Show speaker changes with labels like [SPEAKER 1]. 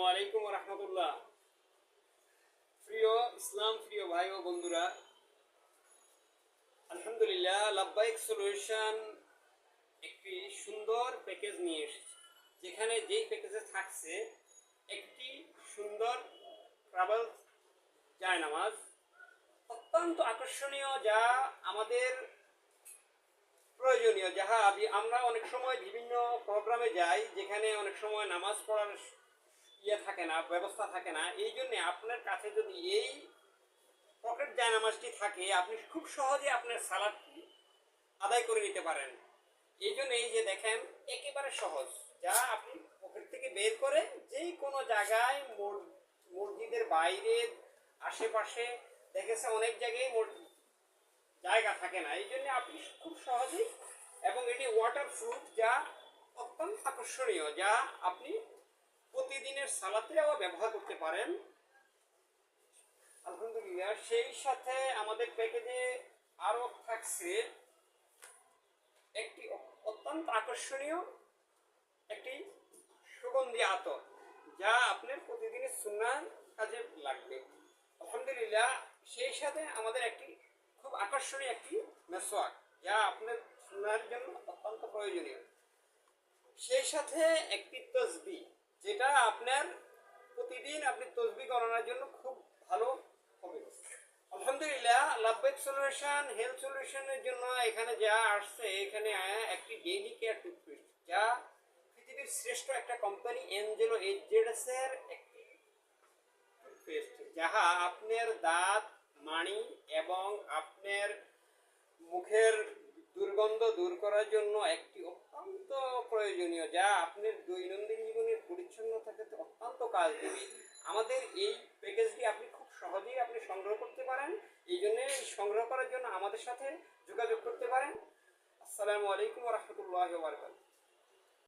[SPEAKER 1] আসসালামু আলাইকুম রহমতুল্লাহ। প্রিয় ইসলাম প্রিয় ভাই ও বন্ধুরা, আলহামদুলিল্লাহ লাব্বাইক সলিউশন একটি সুন্দর প্যাকেজ নিয়ে এসেছে, যেখানে যেই প্যাকেজে থাকছে একটি সুন্দর ট্রাভেল জায়নামাজ, অত্যন্ত আকর্ষণীয়, যা আমাদের প্রয়োজনীয়। যাহা আমরা অনেক সময় বিভিন্ন প্রোগ্রামে যাই, যেখানে অনেক সময় নামাজ পড়ার থাকে না, ব্যবস্থা থাকে না। এই জন্যে আপনার কাছে যদি এই পকেট জায়নামাজটি থাকে, আপনি খুব সহজে আপনার সালাদটি আদায় করে নিতে পারেন। এই জন্য এই যে দেখেন, একেবারে সহজ, যা আপনি পকেট থেকে বের করে যেই কোনো জায়গায়, মসজিদের বাইরে, আশেপাশে, দেখেছে অনেক জায়গায় জায়গা থাকে না। এই জন্য আপনি খুব সহজেই, এবং এটি ওয়াটার প্রুফ, যা অত্যন্ত আকর্ষণীয়, যা আপনি প্রতিদিনের সালাতেও ব্যবহার করতে পারেন। আলহামদুলিল্লাহ, সেই সাথে আমাদের প্যাকেজে আরও থাকছে একটি অত্যন্ত আকর্ষণীয় একটি সুগন্ধি আতর, যা আপনার প্রতিদিনের সুন্নাহ কাজে লাগবে। আলহামদুলিল্লাহ, সেই সাথে আমাদের একটি খুব আকর্ষণীয় একটি মেসওয়াক, যা আপনার সুন্নাহের জন্য অত্যন্ত প্রয়োজনীয়। সেই সাথে একটি তসবিহ, যেটা আপনার প্রতিদিন আপনি তসবিহ গণনার জন্য খুব ভালো হবে। আলহামদুলিল্লাহ, লাভবাইক সলিউশন হেলথ সলিউশনের জন্য এখানে যা আসছে, এখানে একটি ডেইলি কেয়ার টুথপেস্ট, যা পৃথিবীর শ্রেষ্ঠ একটা কোম্পানি এঞ্জেলো এইচজেডএস এর একটি টুথপেস্ট, যাহা আপনার দাঁত, মাড়ি এবং আপনার মুখের দুর্গন্ধ দূর করার জন্য একটি অত্যন্ত প্রয়োজনীয়, যা আপনার দৈনন্দিন জীবনের পরিচ্ছন্নতাকে অত্যন্ত কাজ দেবে। আমাদের এই প্যাকেজটি আপনি খুব সহজেই আপনি সংগ্রহ করতে পারেন। এই জন্য সংগ্রহ করার জন্য আমাদের সাথে যোগাযোগ করতে পারেন। আসসালামু আলাইকুম রহমতুল্লাহি ওয়া বারাকাতুহু।